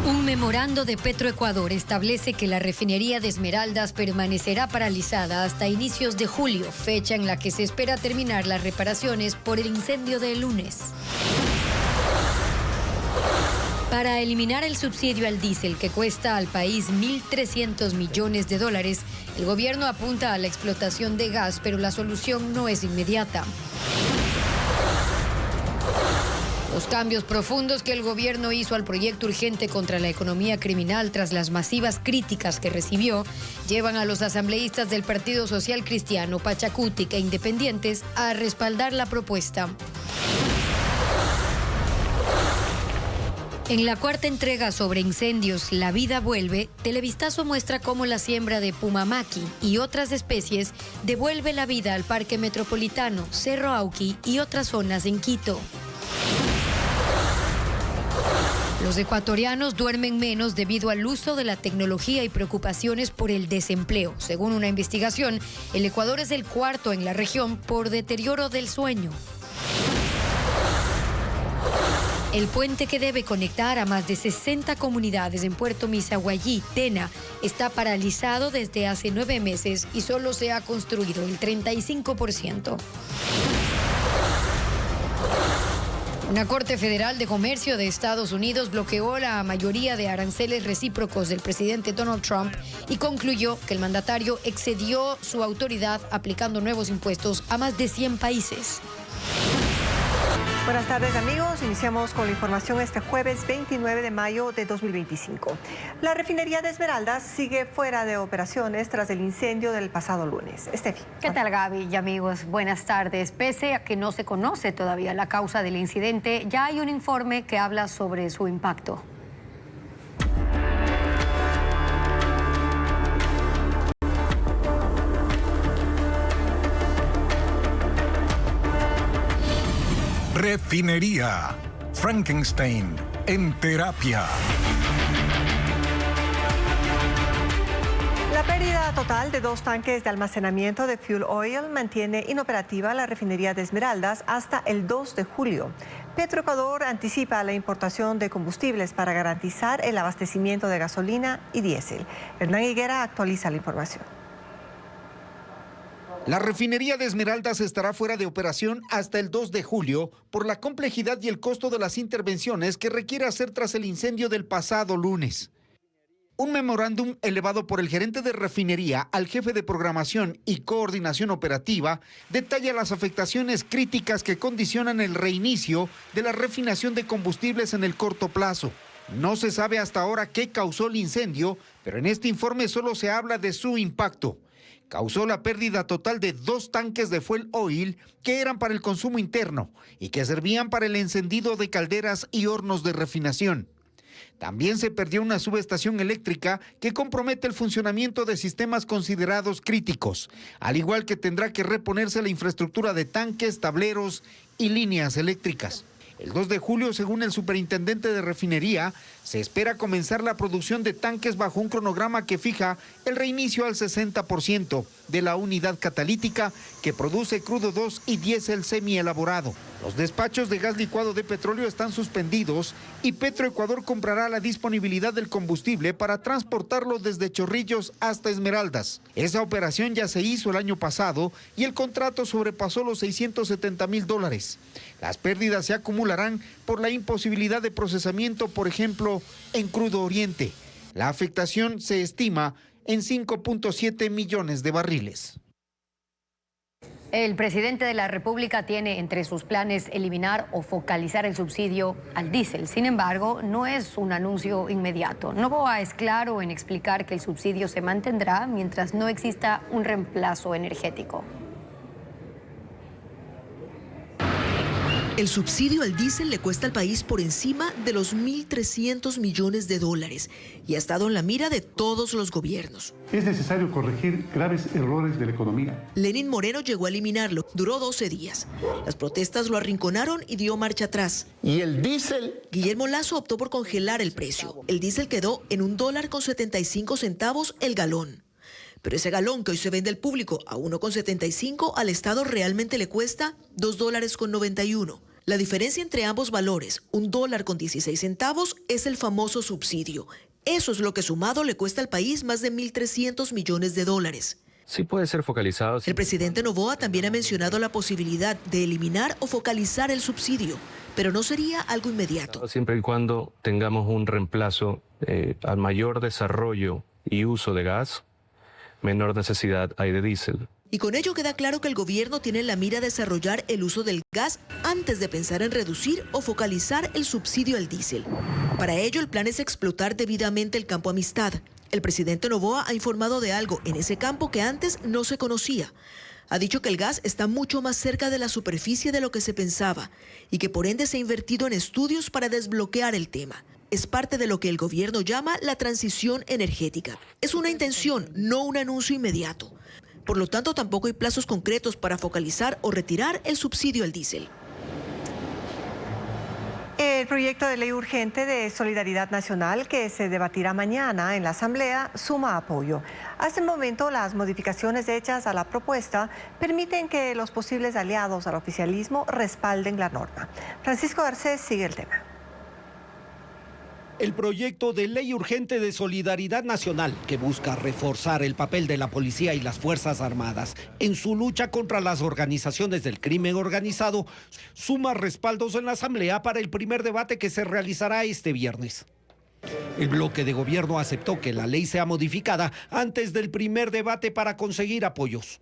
Un memorando de Petroecuador establece que la refinería de Esmeraldas permanecerá paralizada hasta inicios de julio, fecha en la que se espera terminar las reparaciones por el incendio del lunes. Para eliminar el subsidio al diésel que cuesta al país $1.300 millones, el gobierno apunta a la explotación de gas, pero la solución no es inmediata. Los cambios profundos que el gobierno hizo al proyecto urgente contra la economía criminal tras las masivas críticas que recibió llevan a los asambleístas del Partido Social Cristiano, Pachacutic e independientes a respaldar la propuesta. En la cuarta entrega sobre incendios, La Vida Vuelve, Televistazo muestra cómo la siembra de pumamaqui y otras especies devuelve la vida al Parque Metropolitano, Cerro Auqui y otras zonas en Quito. Los ecuatorianos duermen menos debido al uso de la tecnología y preocupaciones por el desempleo. Según una investigación, el Ecuador es el cuarto en la región por deterioro del sueño. El puente que debe conectar a más de 60 comunidades en Puerto Misaguayí, Tena, está paralizado desde hace 9 meses y solo se ha construido el 35%. Una Corte Federal de Comercio de Estados Unidos bloqueó la mayoría de aranceles recíprocos del presidente Donald Trump y concluyó que el mandatario excedió su autoridad aplicando nuevos impuestos a más de 100 países. Buenas tardes, amigos. Iniciamos con la información este jueves 29 de mayo de 2025. La refinería de Esmeraldas sigue fuera de operaciones tras el incendio del pasado lunes. Estefi. ¿Qué tal, Gaby y amigos? Buenas tardes. Pese a que no se conoce todavía la causa del incidente, ya hay un informe que habla sobre su impacto. Refinería. Frankenstein en terapia. La pérdida total de 2 tanques de almacenamiento de fuel oil mantiene inoperativa la refinería de Esmeraldas hasta el 2 de julio. Petroecuador anticipa la importación de combustibles para garantizar el abastecimiento de gasolina y diésel. Hernán Higuera actualiza la información. La refinería de Esmeraldas estará fuera de operación hasta el 2 de julio por la complejidad y el costo de las intervenciones que requiere hacer tras el incendio del pasado lunes. Un memorándum elevado por el gerente de refinería al jefe de programación y coordinación operativa detalla las afectaciones críticas que condicionan el reinicio de la refinación de combustibles en el corto plazo. No se sabe hasta ahora qué causó el incendio, pero en este informe solo se habla de su impacto. Causó la pérdida total de 2 tanques de fuel oil que eran para el consumo interno y que servían para el encendido de calderas y hornos de refinación. También se perdió una subestación eléctrica que compromete el funcionamiento de sistemas considerados críticos, al igual que tendrá que reponerse la infraestructura de tanques, tableros y líneas eléctricas. El 2 de julio, según el superintendente de refinería, se espera comenzar la producción de tanques bajo un cronograma que fija el reinicio al 60% de la unidad catalítica que produce crudo 2 y diésel semielaborado. Los despachos de gas licuado de petróleo están suspendidos y Petroecuador comprará la disponibilidad del combustible para transportarlo desde Chorrillos hasta Esmeraldas. Esa operación ya se hizo el año pasado y el contrato sobrepasó los $670,000. Las pérdidas se acumularán por la imposibilidad de procesamiento, por ejemplo, en Crudo Oriente. La afectación se estima en 5.7 millones de barriles. El presidente de la República tiene entre sus planes eliminar o focalizar el subsidio al diésel. Sin embargo, no es un anuncio inmediato. Novoa es claro en explicar que el subsidio se mantendrá mientras no exista un reemplazo energético. El subsidio al diésel le cuesta al país por encima de los $1.300 millones y ha estado en la mira de todos los gobiernos. Es necesario corregir graves errores de la economía. Lenín Moreno llegó a eliminarlo. Duró 12 días. Las protestas lo arrinconaron y dio marcha atrás. ¿Y el diésel? Guillermo Lasso optó por congelar el precio. El diésel quedó en $1.75 el galón. Pero ese galón que hoy se vende al público a $1.75 al Estado realmente le cuesta $2.91. La diferencia entre ambos valores, $1.16, es el famoso subsidio. Eso es lo que sumado le cuesta al país más de 1.300 millones de dólares. Sí puede ser focalizado. El presidente Noboa también ha mencionado la posibilidad de eliminar o focalizar el subsidio, pero no sería algo inmediato. Siempre y cuando tengamos un reemplazo al mayor desarrollo y uso de gas, menor necesidad hay de diésel. Y con ello queda claro que el gobierno tiene en la mira desarrollar el uso del gas antes de pensar en reducir o focalizar el subsidio al diésel. Para ello, el plan es explotar debidamente el campo Amistad. El presidente Noboa ha informado de algo en ese campo que antes no se conocía. Ha dicho que el gas está mucho más cerca de la superficie de lo que se pensaba y que por ende se ha invertido en estudios para desbloquear el tema. Es parte de lo que el gobierno llama la transición energética. Es una intención, no un anuncio inmediato. Por lo tanto, tampoco hay plazos concretos para focalizar o retirar el subsidio al diésel. El proyecto de ley urgente de Solidaridad Nacional que se debatirá mañana en la Asamblea suma apoyo. Hasta el momento, las modificaciones hechas a la propuesta permiten que los posibles aliados al oficialismo respalden la norma. Francisco Garcés sigue el tema. El proyecto de ley urgente de Solidaridad Nacional, que busca reforzar el papel de la policía y las Fuerzas Armadas en su lucha contra las organizaciones del crimen organizado, suma respaldos en la Asamblea para el primer debate que se realizará este viernes. El bloque de gobierno aceptó que la ley sea modificada antes del primer debate para conseguir apoyos.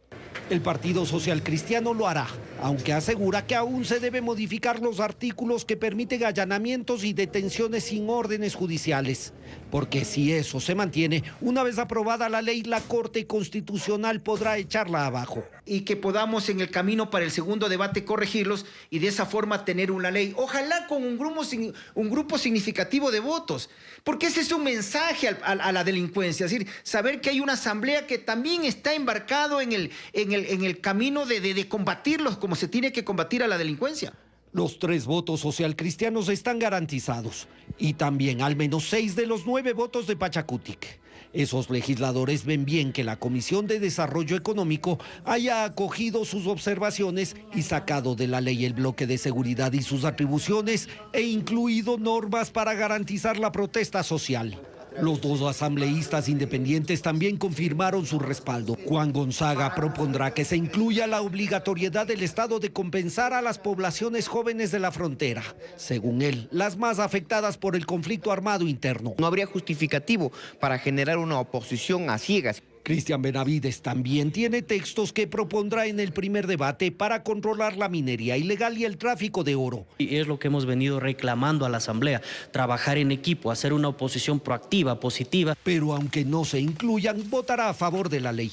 El Partido Social Cristiano lo hará, aunque asegura que aún se deben modificar los artículos que permiten allanamientos y detenciones sin órdenes judiciales. Porque si eso se mantiene, una vez aprobada la ley, la Corte Constitucional podrá echarla abajo. Y que podamos en el camino para el segundo debate corregirlos y de esa forma tener una ley. Ojalá con un grupo significativo de votos. Porque ese es un mensaje a la delincuencia. Es decir, saber que hay una asamblea que también está embarcado en el camino de combatirlos como se tiene que combatir a la delincuencia. Los 3 votos socialcristianos están garantizados y también al menos 6 de los 9 votos de Pachacutic. Esos legisladores ven bien que la Comisión de Desarrollo Económico haya acogido sus observaciones y sacado de la ley el bloque de seguridad y sus atribuciones e incluido normas para garantizar la protesta social. Los 2 asambleístas independientes también confirmaron su respaldo. Juan Gonzaga propondrá que se incluya la obligatoriedad del Estado de compensar a las poblaciones jóvenes de la frontera, según él, las más afectadas por el conflicto armado interno. No habría justificativo para generar una oposición a ciegas. Cristian Benavides también tiene textos que propondrá en el primer debate para controlar la minería ilegal y el tráfico de oro. Y es lo que hemos venido reclamando a la Asamblea, trabajar en equipo, hacer una oposición proactiva, positiva. Pero aunque no se incluyan, votará a favor de la ley.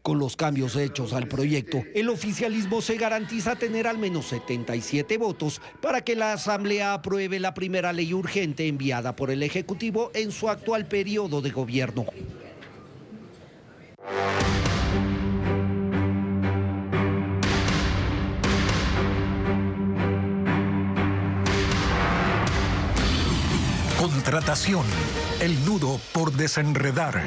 Con los cambios hechos al proyecto, el oficialismo se garantiza tener al menos 77 votos para que la Asamblea apruebe la primera ley urgente enviada por el Ejecutivo en su actual periodo de gobierno. Contratación, el nudo por desenredar.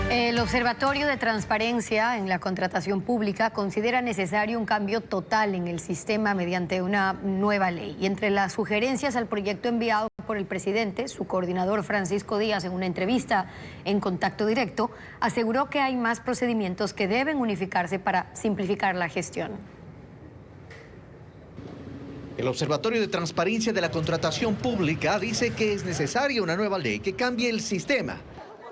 El Observatorio de Transparencia en la Contratación Pública considera necesario un cambio total en el sistema mediante una nueva ley. Y entre las sugerencias al proyecto enviado por el presidente, su coordinador Francisco Díaz, en una entrevista en Contacto Directo, aseguró que hay más procedimientos que deben unificarse para simplificar la gestión. El Observatorio de Transparencia de la Contratación Pública dice que es necesaria una nueva ley que cambie el sistema,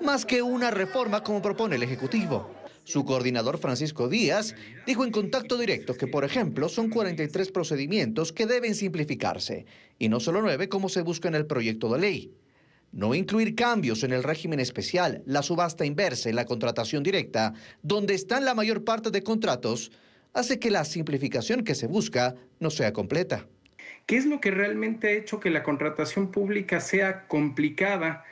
más que una reforma como propone el Ejecutivo. Su coordinador Francisco Díaz dijo en Contacto Directo que, por ejemplo, son 43 procedimientos que deben simplificarse, y no solo 9 como se busca en el proyecto de ley. No incluir cambios en el régimen especial, la subasta inversa y la contratación directa, donde están la mayor parte de contratos, hace que la simplificación que se busca no sea completa. ¿Qué es lo que realmente ha hecho que la contratación pública sea complicada?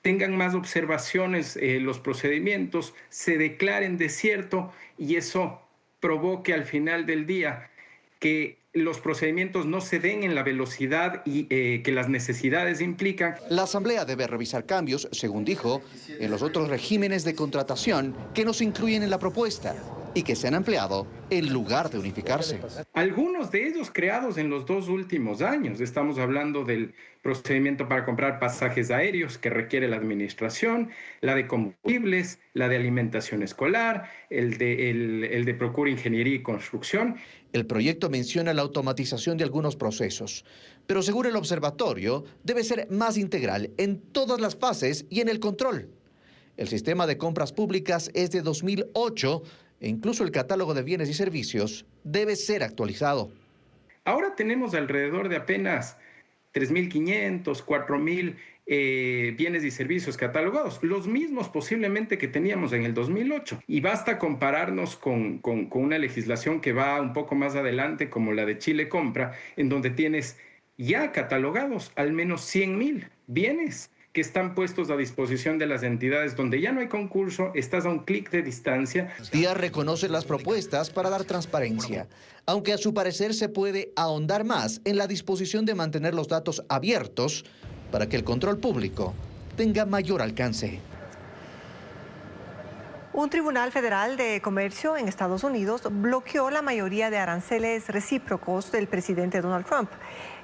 Tengan más observaciones los procedimientos, se declaren desierto y eso provoque al final del día que los procedimientos no se den en la velocidad y que las necesidades implican. La Asamblea debe revisar cambios, según dijo, en los otros regímenes de contratación que no se incluyen en la propuesta y que se han ampliado en lugar de unificarse. Algunos de ellos creados en los 2 últimos años. Estamos hablando del procedimiento para comprar pasajes aéreos que requiere la administración, la de combustibles, la de alimentación escolar, el de Procura Ingeniería y Construcción. El proyecto menciona la automatización de algunos procesos, pero según el observatorio, debe ser más integral en todas las fases y en el control. El sistema de compras públicas es de 2008 e incluso el catálogo de bienes y servicios debe ser actualizado. Ahora tenemos alrededor de apenas 3.500, 4.000 bienes y servicios catalogados, los mismos posiblemente que teníamos en el 2008. Y basta compararnos con una legislación que va un poco más adelante, como la de Chile Compra, en donde tienes ya catalogados al menos 100.000 bienes que están puestos a disposición de las entidades, donde ya no hay concurso, estás a un clic de distancia. Díaz reconoce las propuestas para dar transparencia, aunque a su parecer se puede ahondar más en la disposición de mantener los datos abiertos para que el control público tenga mayor alcance. Un tribunal federal de comercio en Estados Unidos bloqueó la mayoría de aranceles recíprocos del presidente Donald Trump.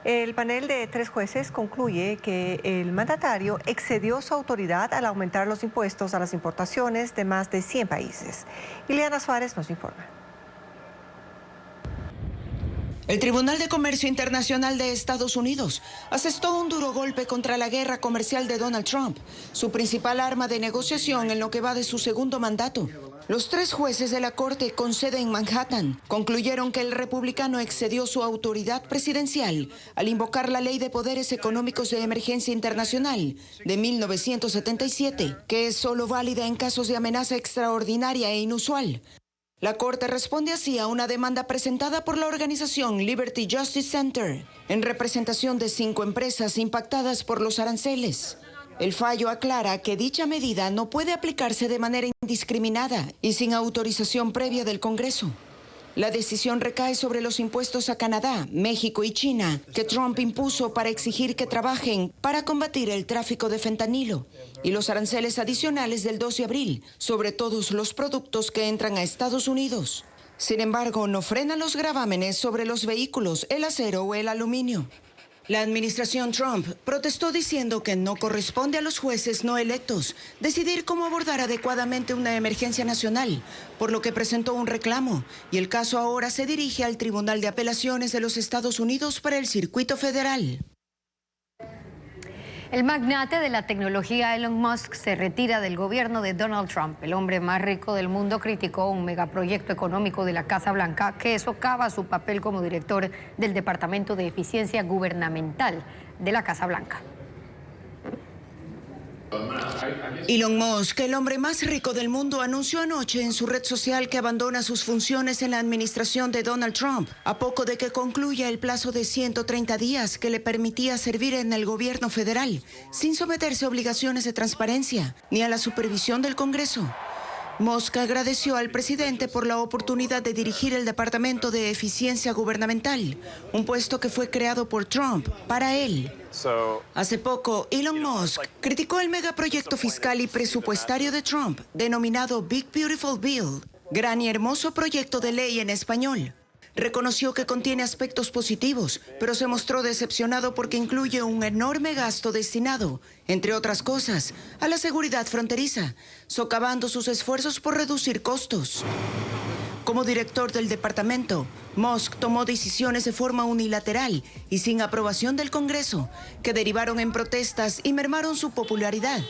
El panel de 3 jueces concluye que el mandatario excedió su autoridad al aumentar los impuestos a las importaciones de más de 100 países. Ileana Suárez nos informa. El Tribunal de Comercio Internacional de Estados Unidos asestó un duro golpe contra la guerra comercial de Donald Trump, su principal arma de negociación en lo que va de su segundo mandato. Los 3 jueces de la Corte con sede en Manhattan concluyeron que el republicano excedió su autoridad presidencial al invocar la Ley de Poderes Económicos de Emergencia Internacional de 1977, que es solo válida en casos de amenaza extraordinaria e inusual. La Corte responde así a una demanda presentada por la organización Liberty Justice Center en representación de 5 empresas impactadas por los aranceles. El fallo aclara que dicha medida no puede aplicarse de manera indiscriminada y sin autorización previa del Congreso. La decisión recae sobre los impuestos a Canadá, México y China que Trump impuso para exigir que trabajen para combatir el tráfico de fentanilo y los aranceles adicionales del 2 de abril sobre todos los productos que entran a Estados Unidos. Sin embargo, no frenan los gravámenes sobre los vehículos, el acero o el aluminio. La administración Trump protestó diciendo que no corresponde a los jueces no electos decidir cómo abordar adecuadamente una emergencia nacional, por lo que presentó un reclamo y el caso ahora se dirige al Tribunal de Apelaciones de los Estados Unidos para el Circuito Federal. El magnate de la tecnología Elon Musk se retira del gobierno de Donald Trump. El hombre más rico del mundo criticó un megaproyecto económico de la Casa Blanca que socava su papel como director del Departamento de Eficiencia Gubernamental de la Casa Blanca. Elon Musk, el hombre más rico del mundo, anunció anoche en su red social que abandona sus funciones en la administración de Donald Trump, a poco de que concluya el plazo de 130 días que le permitía servir en el gobierno federal, sin someterse a obligaciones de transparencia ni a la supervisión del Congreso. Musk agradeció al presidente por la oportunidad de dirigir el Departamento de Eficiencia Gubernamental, un puesto que fue creado por Trump para él. Hace poco, Elon Musk criticó el megaproyecto fiscal y presupuestario de Trump, denominado Big Beautiful Bill, gran y hermoso proyecto de ley en español. Reconoció que contiene aspectos positivos, pero se mostró decepcionado porque incluye un enorme gasto destinado, entre otras cosas, a la seguridad fronteriza, socavando sus esfuerzos por reducir costos. Como director del departamento, Musk tomó decisiones de forma unilateral y sin aprobación del Congreso, que derivaron en protestas y mermaron su popularidad.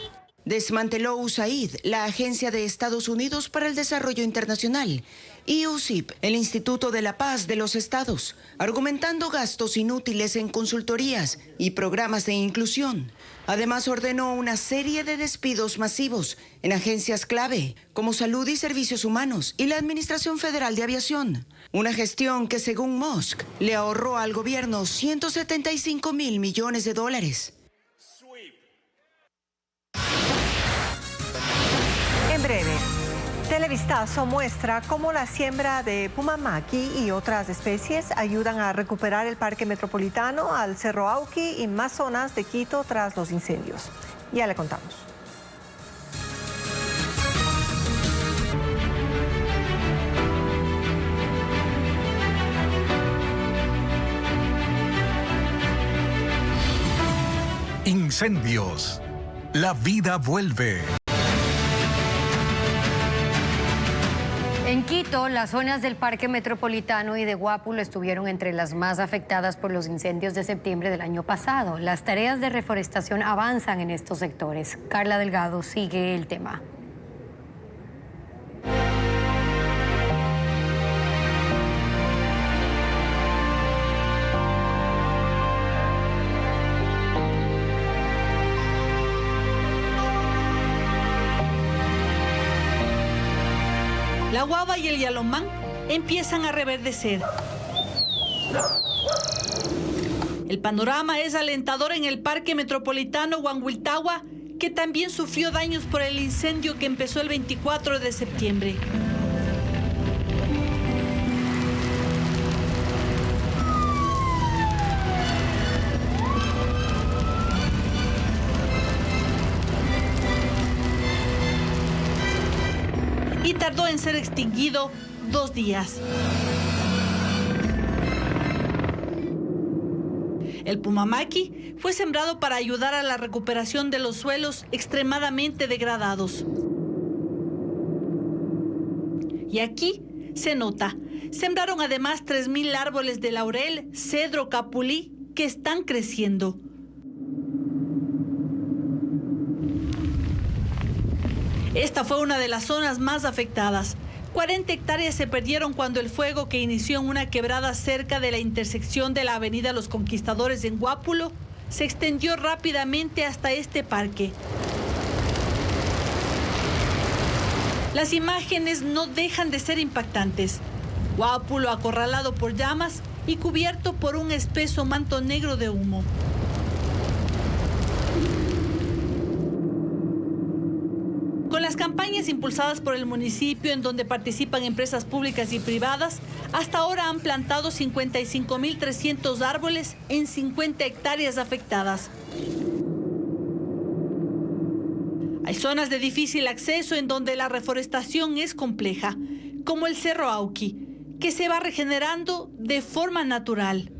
Desmanteló USAID, la Agencia de Estados Unidos para el Desarrollo Internacional, y USIP, el Instituto de la Paz de los Estados, argumentando gastos inútiles en consultorías y programas de inclusión. Además, ordenó una serie de despidos masivos en agencias clave, como Salud y Servicios Humanos y la Administración Federal de Aviación. Una gestión que, según Musk, le ahorró al gobierno $175.000 millones. En breve, Televistazo muestra cómo la siembra de pumamaqui y otras especies ayudan a recuperar el parque metropolitano, al Cerro Auqui y más zonas de Quito tras los incendios. Ya le contamos. Incendios. La vida vuelve. En Quito, las zonas del Parque Metropolitano y de Guápulo estuvieron entre las más afectadas por los incendios de septiembre del año pasado. Las tareas de reforestación avanzan en estos sectores. Carla Delgado sigue el tema. La guava y el yalomán empiezan a reverdecer. El panorama es alentador en el Parque Metropolitano Huanhuiltagua, que también sufrió daños por el incendio que empezó el 24 de septiembre. Y tardó en ser extinguido 2 días. El pumamaqui fue sembrado para ayudar a la recuperación de los suelos extremadamente degradados. Y aquí se nota, sembraron además 3.000 árboles de laurel, cedro, capulí, que están creciendo. Esta fue una de las zonas más afectadas. 40 hectáreas se perdieron cuando el fuego, que inició en una quebrada cerca de la intersección de la avenida Los Conquistadores en Guápulo, se extendió rápidamente hasta este parque. Las imágenes no dejan de ser impactantes. Guápulo acorralado por llamas y cubierto por un espeso manto negro de humo. Con las campañas impulsadas por el municipio, en donde participan empresas públicas y privadas, hasta ahora han plantado 55.300 árboles en 50 hectáreas afectadas. Hay zonas de difícil acceso en donde la reforestación es compleja, como el Cerro Auqui, que se va regenerando de forma natural.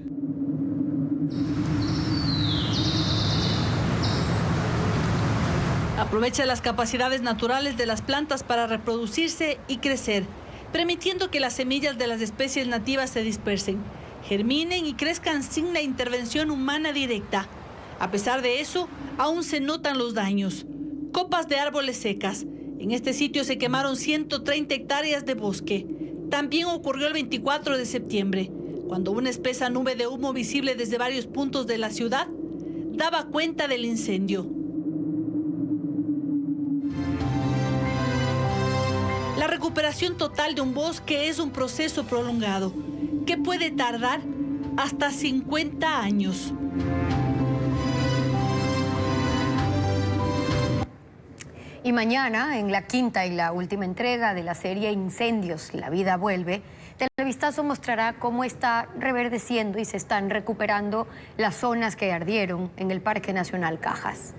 Aprovecha las capacidades naturales de las plantas para reproducirse y crecer, permitiendo que las semillas de las especies nativas se dispersen, germinen y crezcan sin la intervención humana directa. A pesar de eso, aún se notan los daños. Copas de árboles secas. En este sitio se quemaron 130 hectáreas de bosque. También ocurrió el 24 de septiembre, cuando una espesa nube de humo visible desde varios puntos de la ciudad daba cuenta del incendio. La recuperación total de un bosque es un proceso prolongado que puede tardar hasta 50 años. Y mañana, en la quinta y la última entrega de la serie Incendios, La vida vuelve, Televistazo mostrará cómo está reverdeciendo y se están recuperando las zonas que ardieron en el Parque Nacional Cajas.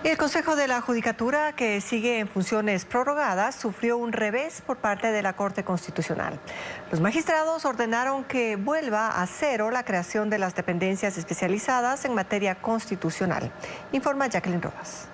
El Consejo de la Judicatura, que sigue en funciones prorrogadas, sufrió un revés por parte de la Corte Constitucional. Los magistrados ordenaron que vuelva a cero la creación de las dependencias especializadas en materia constitucional. Informa Jacqueline Rojas.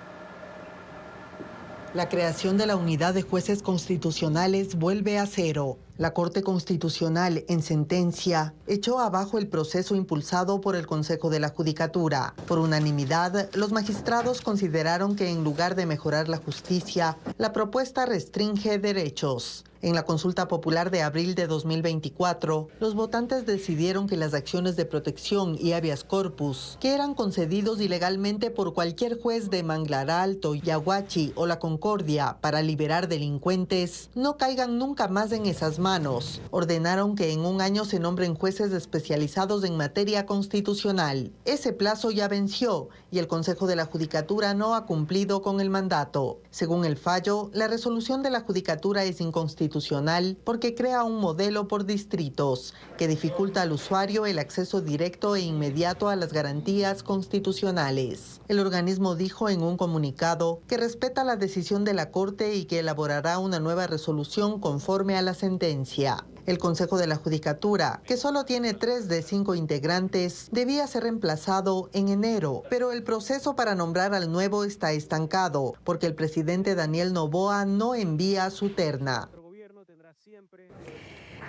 La creación de la unidad de jueces constitucionales vuelve a cero. La Corte Constitucional, en sentencia, echó abajo el proceso impulsado por el Consejo de la Judicatura. Por unanimidad, los magistrados consideraron que en lugar de mejorar la justicia, la propuesta restringe derechos. En la consulta popular de abril de 2024, los votantes decidieron que las acciones de protección y habeas corpus, que eran concedidos ilegalmente por cualquier juez de Manglar Alto, Yaguachi o La Concordia para liberar delincuentes, no caigan nunca más en esas manos. Ordenaron que en un año se nombren jueces especializados en materia constitucional. Ese plazo ya venció y el Consejo de la Judicatura no ha cumplido con el mandato. Según el fallo, la resolución de la Judicatura es inconstitucional constitucional porque crea un modelo por distritos que dificulta al usuario el acceso directo e inmediato a las garantías constitucionales. El organismo dijo en un comunicado que respeta la decisión de la Corte y que elaborará una nueva resolución conforme a la sentencia. El Consejo de la Judicatura, que solo tiene 3 de 5 integrantes, debía ser reemplazado en enero, pero el proceso para nombrar al nuevo está estancado porque el presidente Daniel Noboa no envía su terna.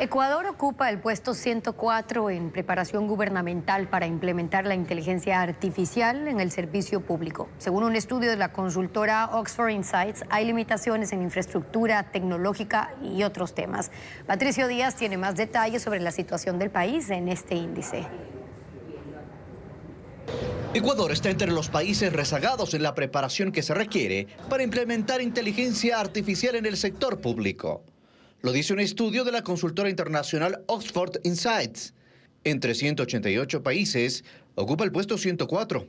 Ecuador ocupa el puesto 104 en preparación gubernamental para implementar la inteligencia artificial en el servicio público. Según un estudio de la consultora Oxford Insights, hay limitaciones en infraestructura tecnológica y otros temas. Patricio Díaz tiene más detalles sobre la situación del país en este índice. Ecuador está entre los países rezagados en la preparación que se requiere para implementar inteligencia artificial en el sector público. Lo dice un estudio de la consultora internacional Oxford Insights. Entre 188 países, ocupa el puesto 104.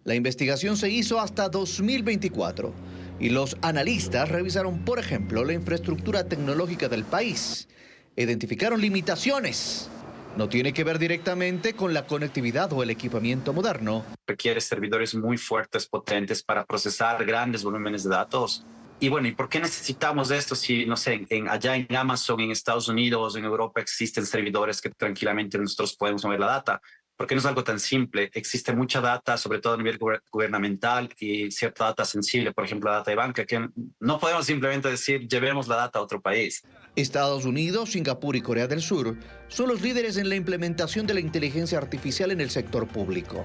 La investigación se hizo hasta 2024 y los analistas revisaron, por ejemplo, la infraestructura tecnológica del país. Identificaron limitaciones. No tiene que ver directamente con la conectividad o el equipamiento moderno. Requiere servidores muy fuertes, potentes para procesar grandes volúmenes de datos. Y bueno, ¿y por qué necesitamos esto si, no sé, allá en Amazon, en Estados Unidos, en Europa existen servidores que tranquilamente nosotros podemos mover la data? Porque no es algo tan simple. Existe mucha data, sobre todo a nivel gubernamental y cierta data sensible, por ejemplo, la data de banca, que no podemos simplemente decir llevemos la data a otro país. Estados Unidos, Singapur y Corea del Sur son los líderes en la implementación de la inteligencia artificial en el sector público.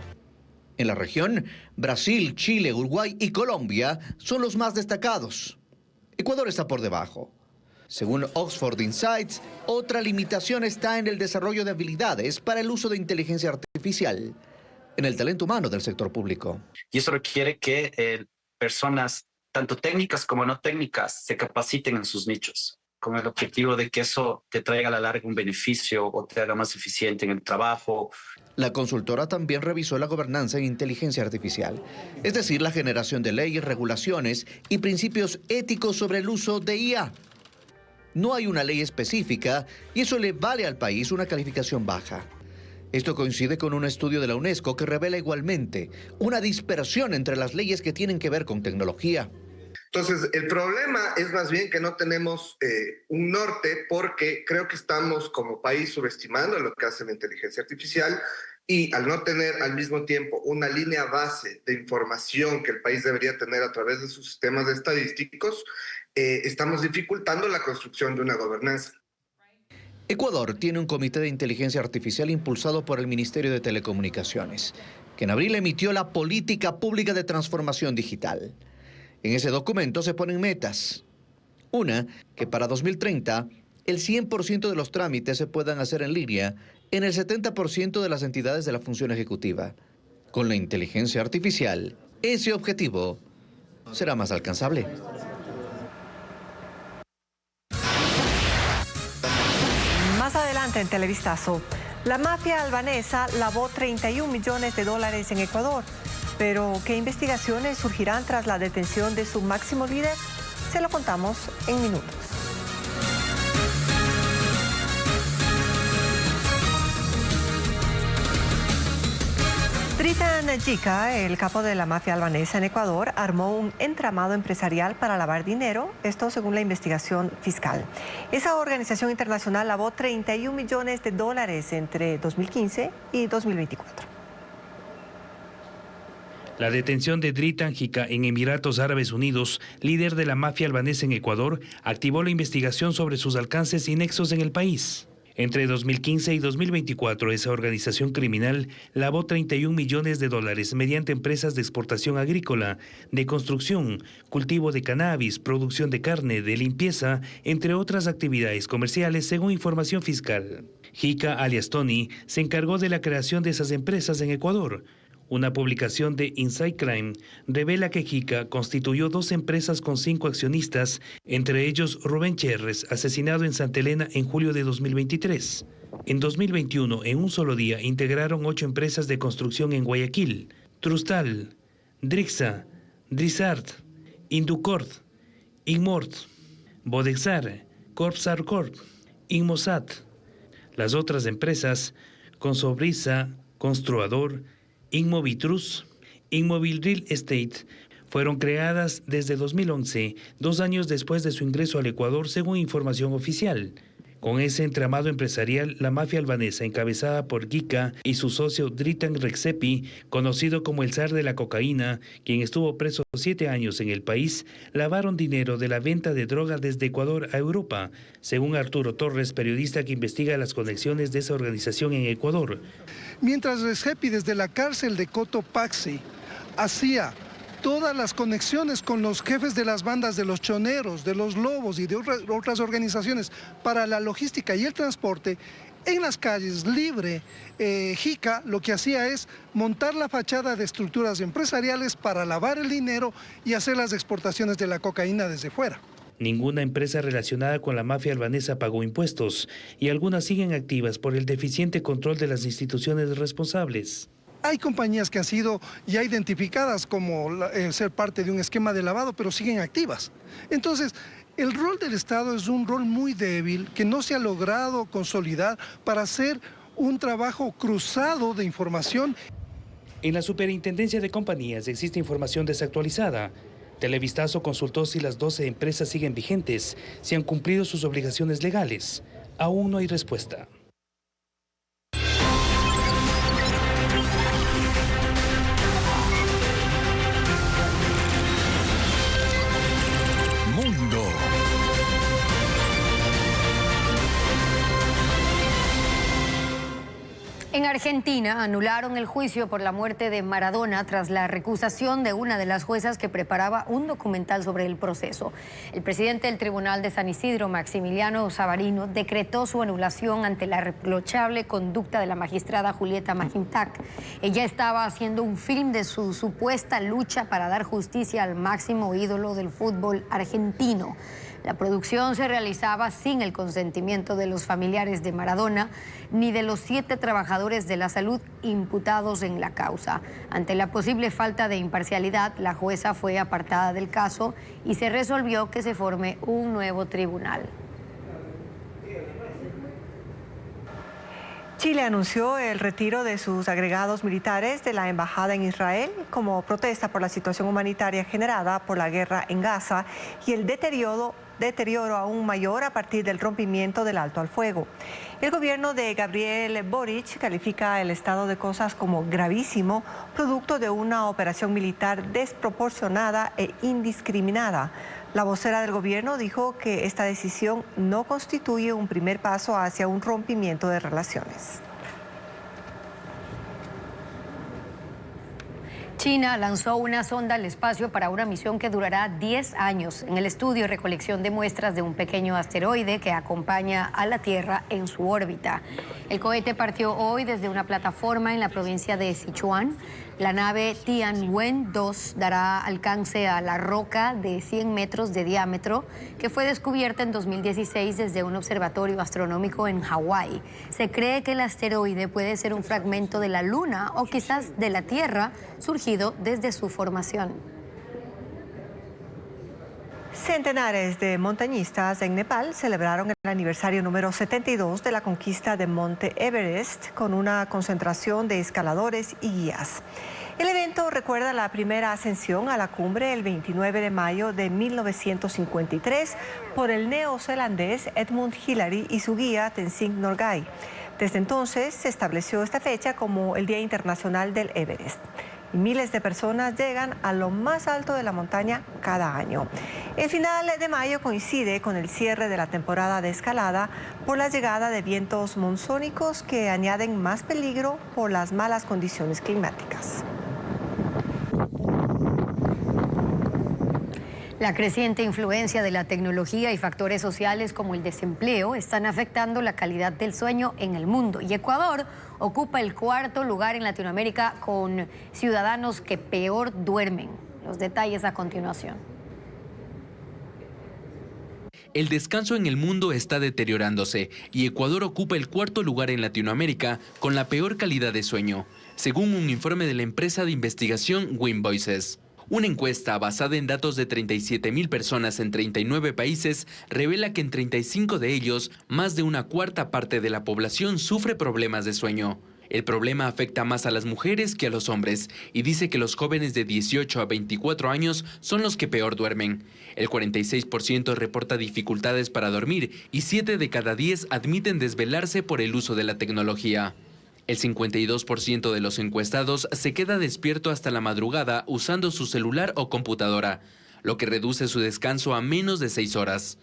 En la región, Brasil, Chile, Uruguay y Colombia son los más destacados. Ecuador está por debajo. Según Oxford Insights, otra limitación está en el desarrollo de habilidades para el uso de inteligencia artificial en el talento humano del sector público. Y eso requiere que personas, tanto técnicas como no técnicas, se capaciten en sus nichos, con el objetivo de que eso te traiga a la larga un beneficio o te haga más eficiente en el trabajo. La consultora también revisó la gobernanza en inteligencia artificial, es decir, la generación de leyes, regulaciones y principios éticos sobre el uso de IA. No hay una ley específica y eso le vale al país una calificación baja. Esto coincide con un estudio de la UNESCO que revela igualmente una dispersión entre las leyes que tienen que ver con tecnología. Entonces, el problema es más bien que no tenemos un norte porque creo que estamos como país subestimando lo que hace la inteligencia artificial y al no tener al mismo tiempo una línea base de información que el país debería tener a través de sus sistemas estadísticos, estamos dificultando la construcción de una gobernanza. Ecuador tiene un comité de inteligencia artificial impulsado por el Ministerio de Telecomunicaciones, que en abril emitió la Política Pública de Transformación Digital. En ese documento se ponen metas. Una, que para 2030 el 100% de los trámites se puedan hacer en línea en el 70% de las entidades de la función ejecutiva. Con la inteligencia artificial, ese objetivo será más alcanzable. Más adelante en Televistazo, la mafia albanesa lavó $31 millones en Ecuador. Pero, ¿qué investigaciones surgirán tras la detención de su máximo líder? Se lo contamos en minutos. Dritan Gjika, el capo de la mafia albanesa en Ecuador, armó un entramado empresarial para lavar dinero, esto según la investigación fiscal. Esa organización internacional lavó $31 millones entre 2015 y 2024. La detención de Dritan Gjika en Emiratos Árabes Unidos, líder de la mafia albanesa en Ecuador, activó la investigación sobre sus alcances y nexos en el país. Entre 2015 y 2024, esa organización criminal lavó $31 millones mediante empresas de exportación agrícola, de construcción, cultivo de cannabis, producción de carne, de limpieza, entre otras actividades comerciales, según información fiscal. Gjika, alias Tony, se encargó de la creación de esas empresas en Ecuador. Una publicación de Inside Crime revela que Gjika constituyó 2 empresas con 5 accionistas, entre ellos Rubén Cherres, asesinado en Santa Elena en julio de 2023. En 2021, en un solo día, integraron 8 empresas de construcción en Guayaquil: Trustal, Drixa, Drizart, Inducort, Inmort, Bodexar, Corpsarcorp, Inmosat. Las otras empresas, Consobrisa, Construador, Inmovitrus, Inmovil Real Estate, fueron creadas desde 2011, 2 años después de su ingreso al Ecuador, según información oficial. Con ese entramado empresarial, la mafia albanesa, encabezada por Gica y su socio Dritan Rexepi, conocido como el zar de la cocaína, quien estuvo preso 7 años en el país, lavaron dinero de la venta de droga desde Ecuador a Europa, según Arturo Torres, periodista que investiga las conexiones de esa organización en Ecuador. Mientras Rexepi desde la cárcel de Cotopaxi hacía todas las conexiones con los jefes de las bandas de los choneros, de los lobos y de otras organizaciones para la logística y el transporte, en las calles libre, Gica lo que hacía es montar la fachada de estructuras empresariales para lavar el dinero y hacer las exportaciones de la cocaína desde fuera. Ninguna empresa relacionada con la mafia albanesa pagó impuestos y algunas siguen activas por el deficiente control de las instituciones responsables. Hay compañías que han sido ya identificadas como ser parte de un esquema de lavado, pero siguen activas. Entonces, el rol del Estado es un rol muy débil que no se ha logrado consolidar para hacer un trabajo cruzado de información. En la Superintendencia de Compañías existe información desactualizada. Televistazo consultó si las 12 empresas siguen vigentes, si han cumplido sus obligaciones legales. Aún no hay respuesta. En Argentina anularon el juicio por la muerte de Maradona tras la recusación de una de las juezas que preparaba un documental sobre el proceso. El presidente del Tribunal de San Isidro, Maximiliano Savarino, decretó su anulación ante la reprochable conducta de la magistrada Julieta Magintac. Ella estaba haciendo un film de su supuesta lucha para dar justicia al máximo ídolo del fútbol argentino. La producción se realizaba sin el consentimiento de los familiares de Maradona ni de los 7 trabajadores de la salud imputados en la causa. Ante la posible falta de imparcialidad, la jueza fue apartada del caso y se resolvió que se forme un nuevo tribunal. Chile anunció el retiro de sus agregados militares de la embajada en Israel como protesta por la situación humanitaria generada por la guerra en Gaza y el deterioro aún mayor a partir del rompimiento del alto al fuego. El gobierno de Gabriel Boric califica el estado de cosas como gravísimo, producto de una operación militar desproporcionada e indiscriminada. La vocera del gobierno dijo que esta decisión no constituye un primer paso hacia un rompimiento de relaciones. China lanzó una sonda al espacio para una misión que durará 10 años en el estudio y recolección de muestras de un pequeño asteroide que acompaña a la Tierra en su órbita. El cohete partió hoy desde una plataforma en la provincia de Sichuan. La nave Tianwen-2 dará alcance a la roca de 100 metros de diámetro que fue descubierta en 2016 desde un observatorio astronómico en Hawái. Se cree que el asteroide puede ser un fragmento de la Luna o quizás de la Tierra surgido desde su formación. Centenares de montañistas en Nepal celebraron el aniversario número 72 de la conquista de Monte Everest con una concentración de escaladores y guías. El evento recuerda la primera ascensión a la cumbre el 29 de mayo de 1953 por el neozelandés Edmund Hillary y su guía Tenzing Norgay. Desde entonces se estableció esta fecha como el Día Internacional del Everest. Y miles de personas llegan a lo más alto de la montaña cada año. El final de mayo coincide con el cierre de la temporada de escalada por la llegada de vientos monzónicos que añaden más peligro por las malas condiciones climáticas. La creciente influencia de la tecnología y factores sociales como el desempleo están afectando la calidad del sueño en el mundo. Y Ecuador ocupa el 4º lugar en Latinoamérica con ciudadanos que peor duermen. Los detalles a continuación. El descanso en el mundo está deteriorándose y Ecuador ocupa el 4º lugar en Latinoamérica con la peor calidad de sueño, según un informe de la empresa de investigación Wind Voices. Una encuesta basada en datos de 37,000 personas en 39 países revela que en 35 de ellos, más de una cuarta parte de la población sufre problemas de sueño. El problema afecta más a las mujeres que a los hombres y dice que los jóvenes de 18 a 24 años son los que peor duermen. El 46% reporta dificultades para dormir y 7 de cada 10 admiten desvelarse por el uso de la tecnología. El 52% de los encuestados se queda despierto hasta la madrugada usando su celular o computadora, lo que reduce su descanso a menos de 6 horas.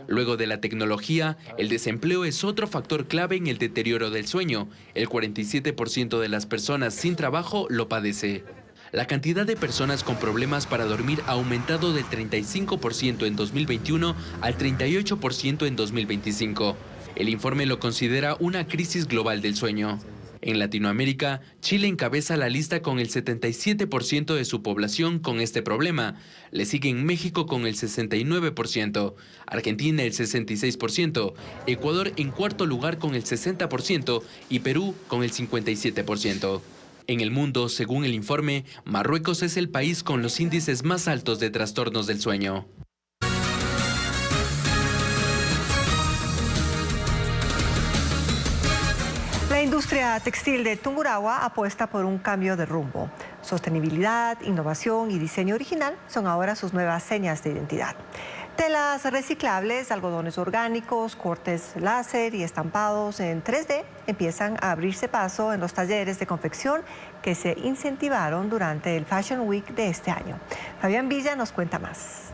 Luego de la tecnología, el desempleo es otro factor clave en el deterioro del sueño. El 47% de las personas sin trabajo lo padece. La cantidad de personas con problemas para dormir ha aumentado del 35% en 2021 al 38% en 2025. El informe lo considera una crisis global del sueño. En Latinoamérica, Chile encabeza la lista con el 77% de su población con este problema. Le siguen México con el 69%, Argentina el 66%, Ecuador en cuarto lugar con el 60% y Perú con el 57%. En el mundo, según el informe, Marruecos es el país con los índices más altos de trastornos del sueño. La industria textil de Tungurahua apuesta por un cambio de rumbo. Sostenibilidad, innovación y diseño original son ahora sus nuevas señas de identidad. Telas reciclables, algodones orgánicos, cortes láser y estampados en 3D empiezan a abrirse paso en los talleres de confección que se incentivaron durante el Fashion Week de este año. Fabián Villa nos cuenta más.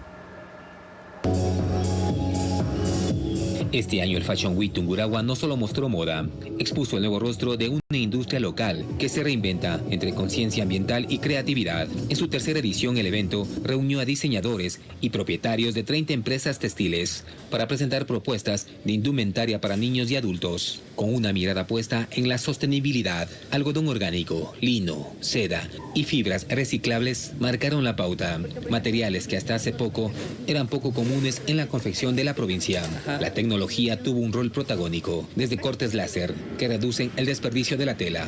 Este año el Fashion Week Tungurahua no solo mostró moda, expuso el nuevo rostro de una industria local que se reinventa entre conciencia ambiental y creatividad. En su tercera edición el evento reunió a diseñadores y propietarios de 30 empresas textiles para presentar propuestas de indumentaria para niños y adultos, con una mirada puesta en la sostenibilidad. Algodón orgánico, lino, seda y fibras reciclables marcaron la pauta, materiales que hasta hace poco eran poco comunes en la confección de la provincia. La tecnología tuvo un rol protagónico, desde cortes láser que reducen el desperdicio de la tela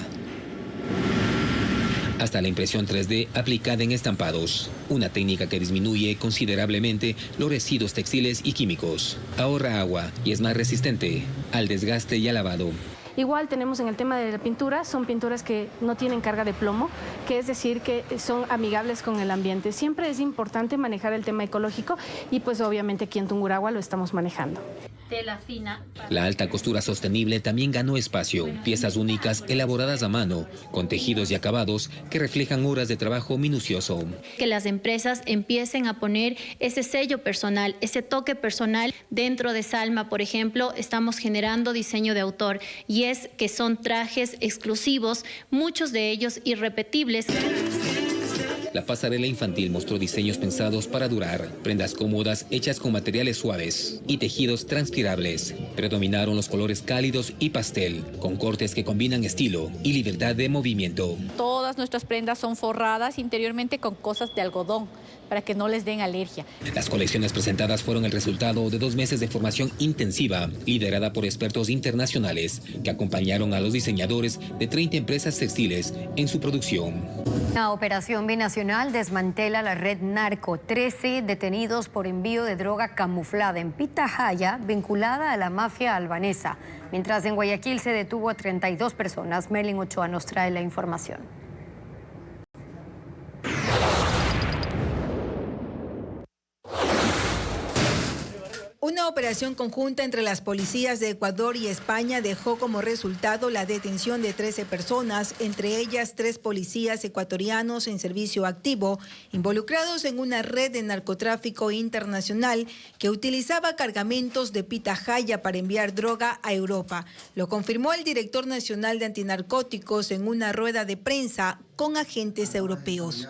hasta la impresión 3D aplicada en estampados, una técnica que disminuye considerablemente los residuos textiles y químicos, ahorra agua y es más resistente al desgaste y al lavado. Igual tenemos en el tema de la pintura, son pinturas que no tienen carga de plomo, que es decir que son amigables con el ambiente. Siempre es importante manejar el tema ecológico y pues obviamente aquí en Tungurahua lo estamos manejando. Tela fina. La alta costura sostenible también ganó espacio, piezas únicas elaboradas a mano, con tejidos y acabados que reflejan horas de trabajo minucioso. Que las empresas empiecen a poner ese sello personal, ese toque personal. Dentro de Salma, por ejemplo, estamos generando diseño de autor y es que son trajes exclusivos, muchos de ellos irrepetibles. La pasarela infantil mostró diseños pensados para durar, prendas cómodas hechas con materiales suaves y tejidos transpirables. Predominaron los colores cálidos y pastel, con cortes que combinan estilo y libertad de movimiento. Todas nuestras prendas son forradas interiormente con cosas de algodón, para que no les den alergia. Las colecciones presentadas fueron el resultado de 2 meses de formación intensiva, liderada por expertos internacionales, que acompañaron a los diseñadores de 30 empresas textiles en su producción. La operación binacional desmantela la red narco. 13 detenidos por envío de droga camuflada en Pitahaya, vinculada a la mafia albanesa. Mientras en Guayaquil se detuvo a 32 personas. Merlin Ochoa nos trae la información. Una operación conjunta entre las policías de Ecuador y España dejó como resultado la detención de 13 personas, entre ellas 3 policías ecuatorianos en servicio activo, involucrados en una red de narcotráfico internacional que utilizaba cargamentos de pitahaya para enviar droga a Europa. Lo confirmó el director nacional de antinarcóticos en una rueda de prensa con agentes europeos.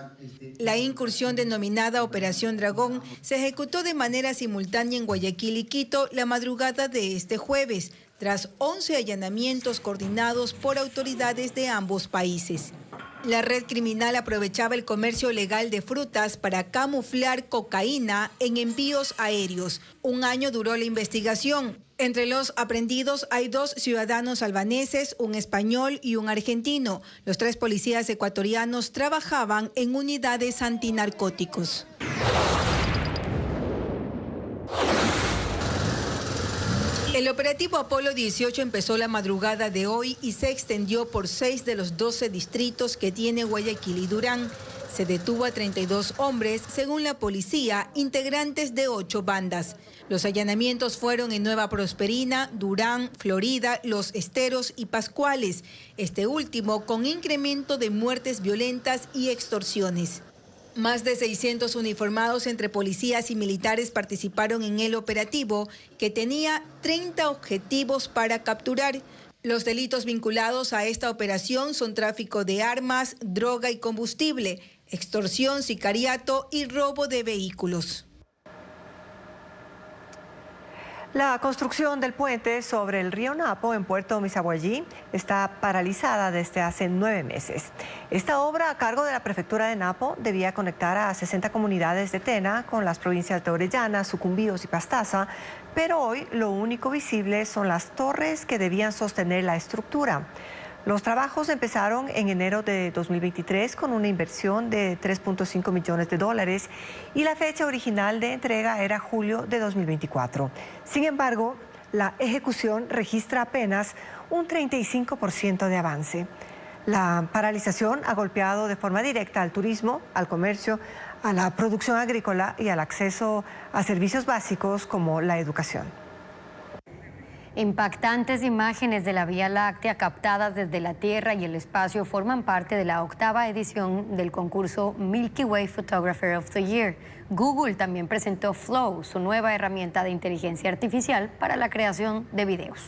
La incursión denominada Operación Dragón se ejecutó de manera simultánea en Guayaquil y Quito la madrugada de este jueves, tras 11 allanamientos coordinados por autoridades de ambos países. La red criminal aprovechaba el comercio legal de frutas para camuflar cocaína en envíos aéreos. 1 año duró la investigación. Entre los aprendidos hay 2 ciudadanos albaneses, un español y un argentino. Los 3 policías ecuatorianos trabajaban en unidades antinarcóticos. El operativo Apolo 18 empezó la madrugada de hoy y se extendió por 6 de los 12 distritos que tiene Guayaquil y Durán. Se detuvo a 32 hombres, según la policía, integrantes de 8 bandas. Los allanamientos fueron en Nueva Prosperina, Durán, Florida, Los Esteros y Pascuales, este último con incremento de muertes violentas y extorsiones. Más de 600 uniformados entre policías y militares participaron en el operativo, que tenía 30 objetivos para capturar. Los delitos vinculados a esta operación son tráfico de armas, droga y combustible, extorsión, sicariato y robo de vehículos. La construcción del puente sobre el río Napo en Puerto Misaguallí está paralizada desde hace 9 meses. Esta obra, a cargo de la prefectura de Napo, debía conectar a 60 comunidades de Tena con las provincias de Orellana, Sucumbíos y Pastaza, pero hoy lo único visible son las torres que debían sostener la estructura. Los trabajos empezaron en enero de 2023 con una inversión de $3.5 millones y la fecha original de entrega era julio de 2024. Sin embargo, la ejecución registra apenas un 35% de avance. La paralización ha golpeado de forma directa al turismo, al comercio, a la producción agrícola y al acceso a servicios básicos como la educación. Impactantes imágenes de la Vía Láctea captadas desde la Tierra y el espacio forman parte de la 8ª edición del concurso Milky Way Photographer of the Year. Google también presentó Flow, su nueva herramienta de inteligencia artificial para la creación de videos.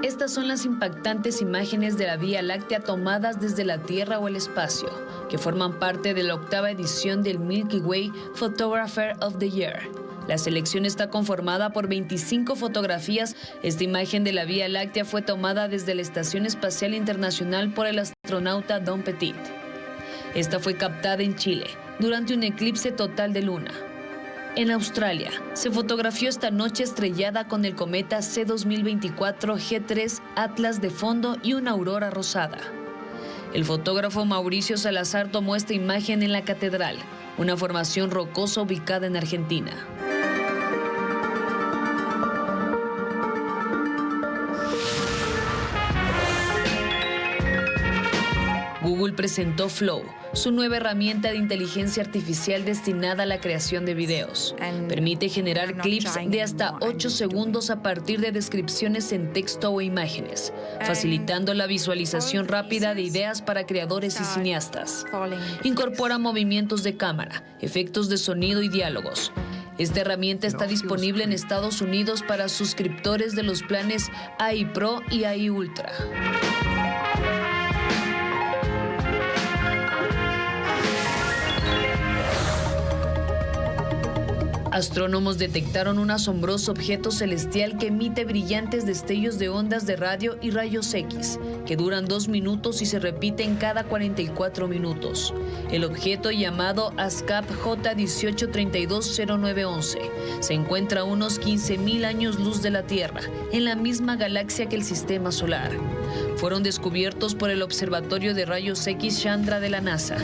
Estas son las impactantes imágenes de la Vía Láctea tomadas desde la Tierra o el espacio, que forman parte de la 8ª edición del Milky Way Photographer of the Year. La selección está conformada por 25 fotografías. Esta imagen de la Vía Láctea fue tomada desde la Estación Espacial Internacional por el astronauta Don Petit. Esta fue captada en Chile durante un eclipse total de luna. En Australia, se fotografió esta noche estrellada con el cometa C2024 G3 Atlas de fondo y una aurora rosada. El fotógrafo Mauricio Salazar tomó esta imagen en la Catedral, una formación rocosa ubicada en Argentina. Google presentó Flow, su nueva herramienta de inteligencia artificial destinada a la creación de videos. Permite generar clips de hasta 8 segundos a partir de descripciones en texto o imágenes, facilitando la visualización rápida de ideas para creadores y cineastas. Incorpora movimientos de cámara, efectos de sonido y diálogos. Esta herramienta está disponible en Estados Unidos para suscriptores de los planes AI Pro y AI Ultra. Astrónomos detectaron un asombroso objeto celestial que emite brillantes destellos de ondas de radio y rayos X, que duran 2 minutos y se repiten cada 44 minutos. El objeto, llamado ASCAP J18320911, se encuentra a unos 15.000 años luz de la Tierra, en la misma galaxia que el Sistema Solar. Fueron descubiertos por el Observatorio de Rayos X Chandra de la NASA.